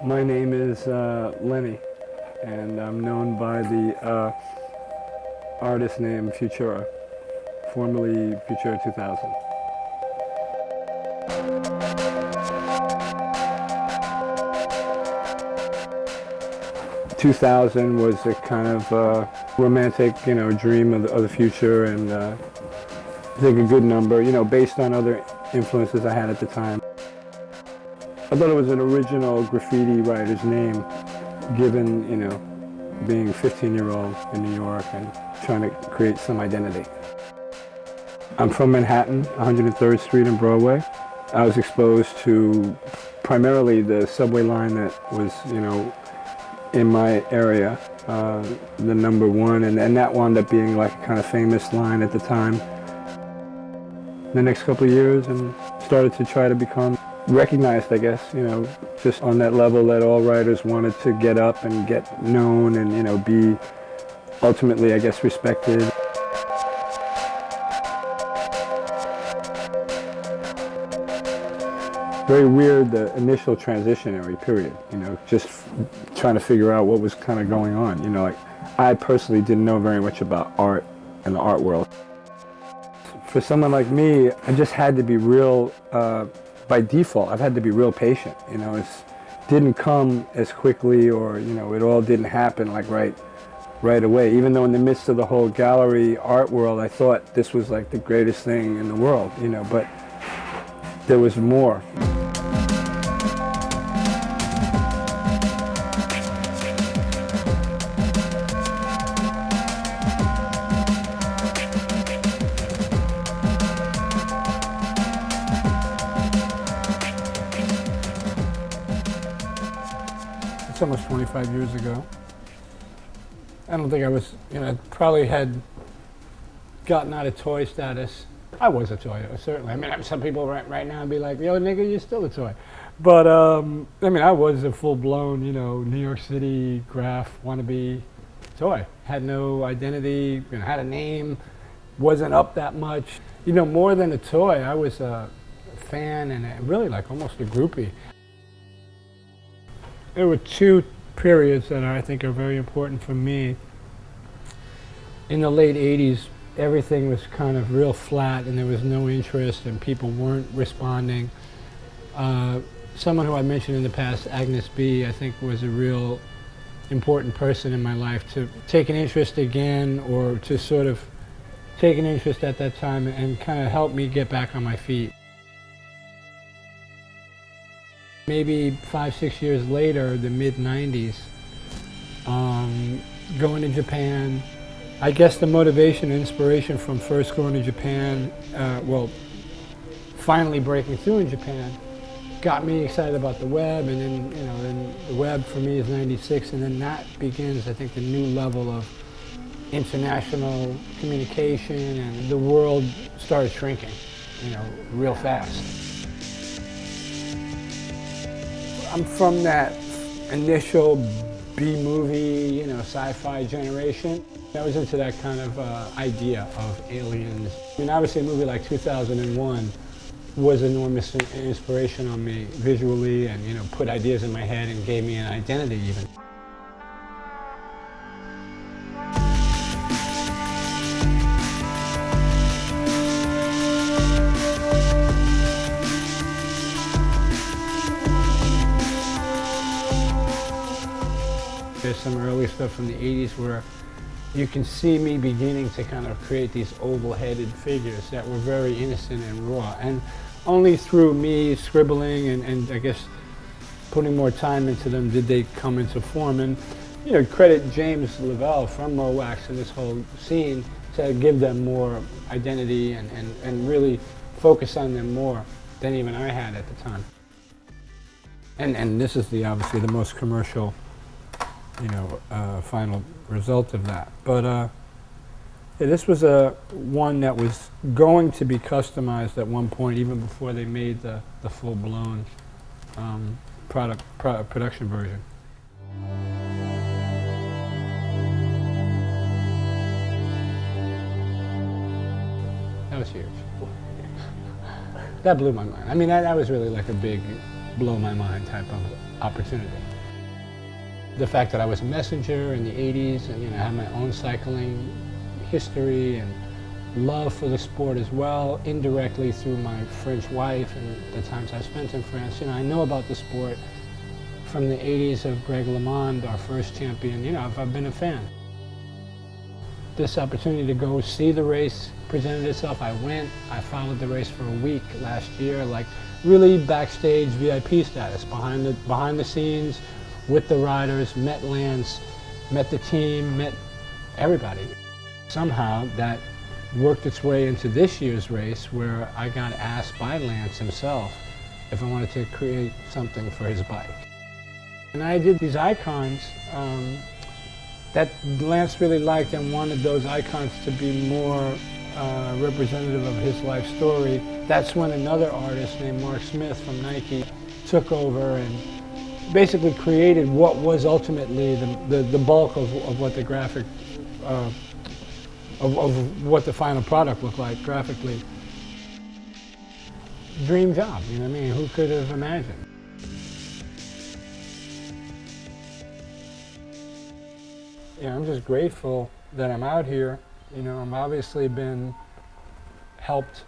My name is Lenny, and I'm known by the artist name Futura, formerly Futura 2000. 2000 was a kind of romantic, dream of the future, and I think a good number, based on other influences I had at the time. I thought it was an original graffiti writer's name, given, being a 15-year-old in New York and trying to create some identity. I'm from Manhattan, 103rd Street and Broadway. I was exposed to primarily the subway line that was, in my area, the number one, and that wound up being like a kind of famous line at the time. The next couple of years, and started to try to become recognized, I guess, just on that level that all writers wanted to get up and get known and, be ultimately, I guess, respected. Very weird, the initial transitionary period, just trying to figure out what was kind of going on. Like, I personally didn't know very much about art and the art world. For someone like me, I just had to be real, by default, I've had to be real patient. It didn't come as quickly, or, it all didn't happen like right away. Even though in the midst of the whole gallery art world, I thought this was like the greatest thing in the world, but there was more. It's almost 25 years ago. I don't think I was, probably had gotten out of toy status. I was a toy, certainly. I mean, some people right now would be like, yo, nigga, you're still a toy. But, I was a full-blown, New York City graph wannabe toy. Had no identity, had a name, wasn't up that much. More than a toy, I was a fan and really like almost a groupie. There were two periods that I think are very important for me. In the late 80s, everything was kind of real flat and there was no interest and people weren't responding. Someone who I mentioned in the past, Agnes B, I think was a real important person in my life to take an interest again, or to sort of take an interest at that time and kind of help me get back on my feet. Maybe 5-6 years later, the mid-90s, going to Japan. I guess the motivation and inspiration from first going to Japan, finally breaking through in Japan, got me excited about the web, and then, then the web for me is 96, and then that begins, I think, the new level of international communication, and the world started shrinking, real fast. I'm from that initial B-movie, sci-fi generation. I was into that kind of idea of aliens. Obviously a movie like 2001 was enormous inspiration on me visually, and, put ideas in my head and gave me an identity even. There's some early stuff from the 80s where you can see me beginning to kind of create these oval-headed figures that were very innocent and raw. And only through me scribbling and I guess putting more time into them did they come into form. And, credit James Lavelle from Mowax and this whole scene to give them more identity and really focus on them more than even I had at the time. And this is obviously the most commercial final result of that. But yeah, this was one that was going to be customized at one point, even before they made the full-blown production version. That was huge. That blew my mind. I mean, that was really like a big blow my mind type of opportunity. The fact that I was a messenger in the 80s and, you know, had my own cycling history and love for the sport as well, indirectly through my French wife and the times I spent in France. You know, I know about the sport from the 80s of Greg LeMond, our first champion. You know, I've been a fan. This opportunity to go see the race presented itself. I went, I followed the race for a week last year, like really backstage VIP status, behind the scenes with the riders, met Lance, met the team, met everybody. Somehow that worked its way into this year's race where I got asked by Lance himself if I wanted to create something for his bike. And I did these icons that Lance really liked and wanted those icons to be more representative of his life story. That's when another artist named Mark Smith from Nike took over and basically created what was ultimately the bulk of what the graphic, of what the final product looked like graphically. Dream job, you know what I mean? Who could have imagined? Yeah, I'm just grateful that I'm out here. You know, I'm obviously been helped,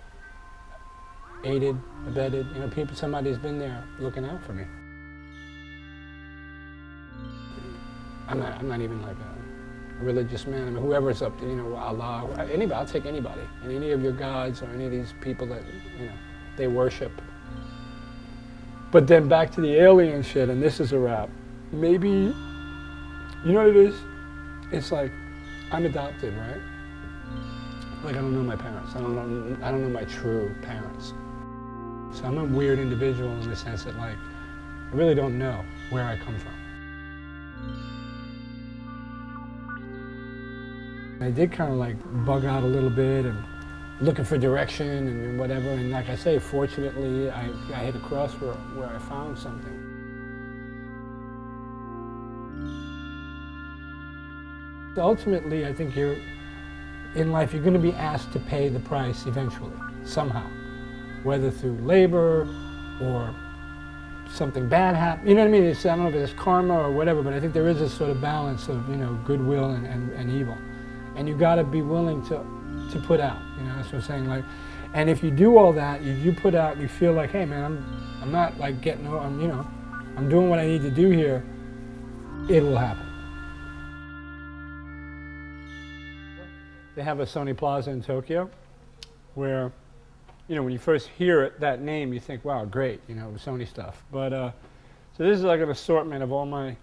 aided, abetted. You know, somebody's been there looking out for me. I'm not even like a religious man. I mean, whoever's up to, you know, Allah, anybody, I'll take anybody. And any of your gods or any of these people that, you know, they worship. But then back to the alien shit, and this is a wrap. Maybe, you know what it is? It's like, I'm adopted, right? Like, I don't know my parents. I don't know my true parents. So I'm a weird individual in the sense that, like, I really don't know where I come from. I did kind of like bug out a little bit and looking for direction and whatever. And like I say, fortunately, I hit a crossroad where I found something. Ultimately, I think in life, you're going to be asked to pay the price eventually, somehow. Whether through labor or something bad happens. You know what I mean? I don't know if it's karma or whatever, but I think there is a sort of balance of, you know, goodwill and evil. And you got to be willing to put out, you know, that's what I'm saying. Like, and if you do all that, you put out, you feel like, hey man, I'm not like getting, you know, I'm doing what I need to do here, it will happen. They have a Sony Plaza in Tokyo where, you know, when you first hear it, that name, you think, wow, great, you know, Sony stuff. But, so this is like an assortment of all my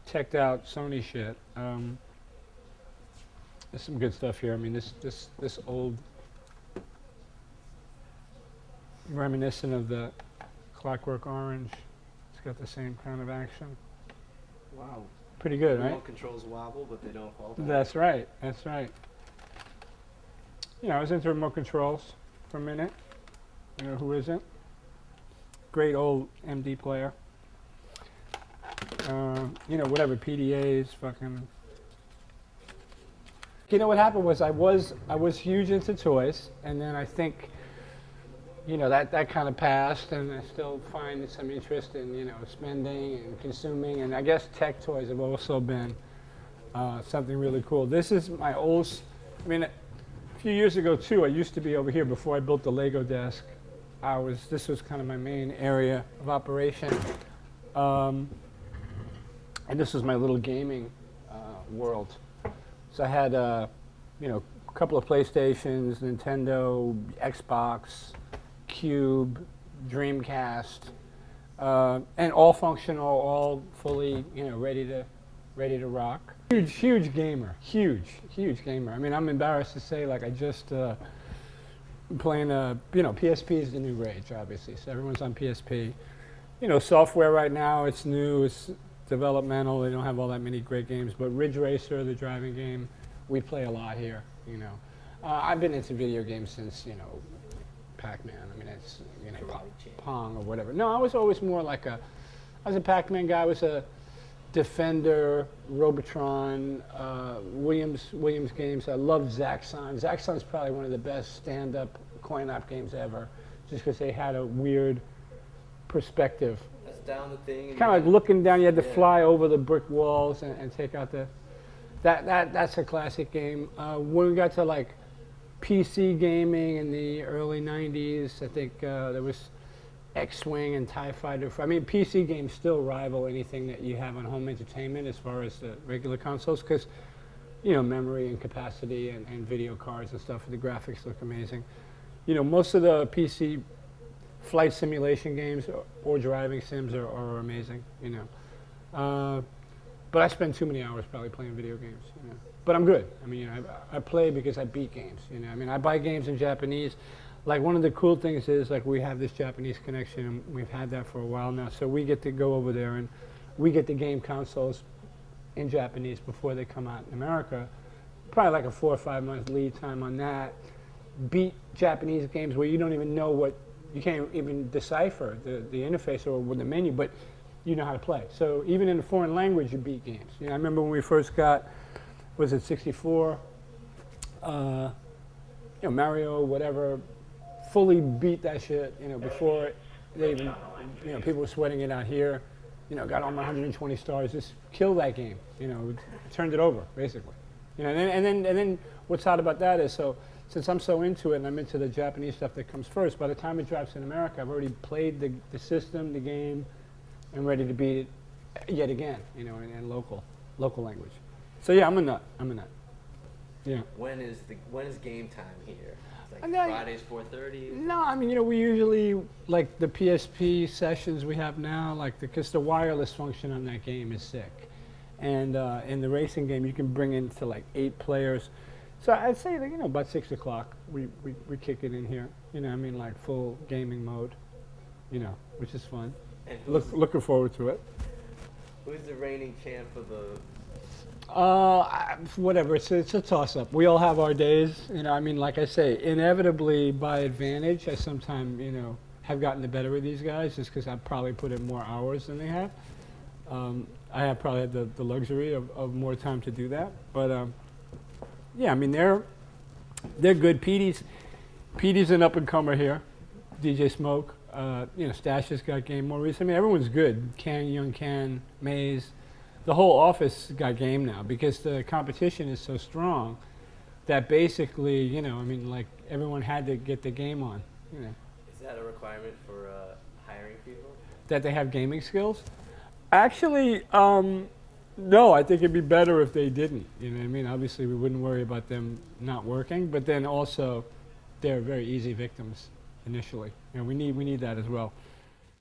teched out Sony shit. There's some good stuff here. I mean, this old, reminiscent of the Clockwork Orange. It's got the same kind of action. Wow. Pretty good, right? Remote controls wobble, but they don't fall down. That's right. That's right. You know, I was into remote controls for a minute. You know, who isn't? Great old MD player. You know, whatever, PDAs, fucking. You know what happened was I was huge into toys, and then I think, you know, that kind of passed, and I still find some interest in, you know, spending and consuming, and I guess tech toys have also been something really cool. This is my old, I mean, a few years ago too, I used to be over here before I built the Lego desk. This was kind of my main area of operation, and this was my little gaming world. So I had, you know, a couple of PlayStations, Nintendo, Xbox, Cube, Dreamcast, and all functional, all fully, you know, ready to rock. Huge gamer, huge gamer. I mean, I'm embarrassed to say, like, I just playing, you know, PSP is the new rage, obviously. So everyone's on PSP. You know, software right now, it's new, it's developmental. They don't have all that many great games, but Ridge Racer, the driving game, we play a lot here. You know, I've been into video games since, you know, Pac-Man. I mean, it's, you know, Pong or whatever. No, I was always more like I was a Pac-Man guy. I was a Defender, Robotron, Williams games. I loved Zaxxon. Zaxxon's probably one of the best stand-up coin-op games ever, just because they had a weird perspective. That's down the thing. Kind of like looking down. You had to Yeah. fly over the brick walls and take out the. That's a classic game. When we got to like PC gaming in the early '90s, I think there was X-Wing and TIE Fighter. I mean, PC games still rival anything that you have on home entertainment as far as the regular consoles, because you know, memory and capacity and video cards and stuff. The graphics look amazing. You know, most of the PC flight simulation games or driving sims are amazing. You know, but I spend too many hours probably playing video games. You know, but I'm good. I mean, you know, I play because I beat games. You know, I mean, I buy games in Japanese. Like one of the cool things is like we have this Japanese connection, and we've had that for a while now. So we get to go over there and we get the game consoles in Japanese before they come out in America. Probably like a 4 or 5 month lead time on that. Beat Japanese games where you don't even know what, you can't even decipher the interface or the menu, but you know how to play. So even in a foreign language, you beat games. You know, I remember when we first got, was it 64? You know, Mario, whatever, fully beat that shit, you know, before they even, you know, people were sweating it out here. You know, got all my 120 stars, just killed that game, you know, turned it over, basically. You know, and then what's hot about that is, so since I'm so into it and I'm into the Japanese stuff that comes first, by the time it drops in America, I've already played the system, the game, and ready to beat it yet again, you know, in local language. So yeah, I'm a nut. Yeah. When is game time here? It's like And then- Fridays 4:30. No, I mean, you know, we usually, like the PSP sessions we have now, like because the wireless function on that game is sick. And in the racing game, you can bring in to like 8 players. So I'd say that, you know, about 6 o'clock, we kick it in here. You know, I mean, like full gaming mode, you know, which is fun. And Looking forward to it. who's the reigning champ for the? Whatever, it's a toss-up. We all have our days, you know, I mean, like I say, inevitably by advantage, I sometimes, you know, have gotten the better of these guys just because I've probably put in more hours than they have. I have probably had the luxury of more time to do that. But, yeah, I mean, they're good. Petey's an up-and-comer here. DJ Smoke, you know, Stash has got game more recently. I mean, everyone's good. Young Can, Maze. The whole office got game now because the competition is so strong that basically, you know, I mean, like everyone had to get the game on, you know. Is that a requirement for hiring people? That they have gaming skills? Actually, no, I think it'd be better if they didn't, you know what I mean? Obviously, we wouldn't worry about them not working, but then also they're very easy victims initially. You know, we need that as well.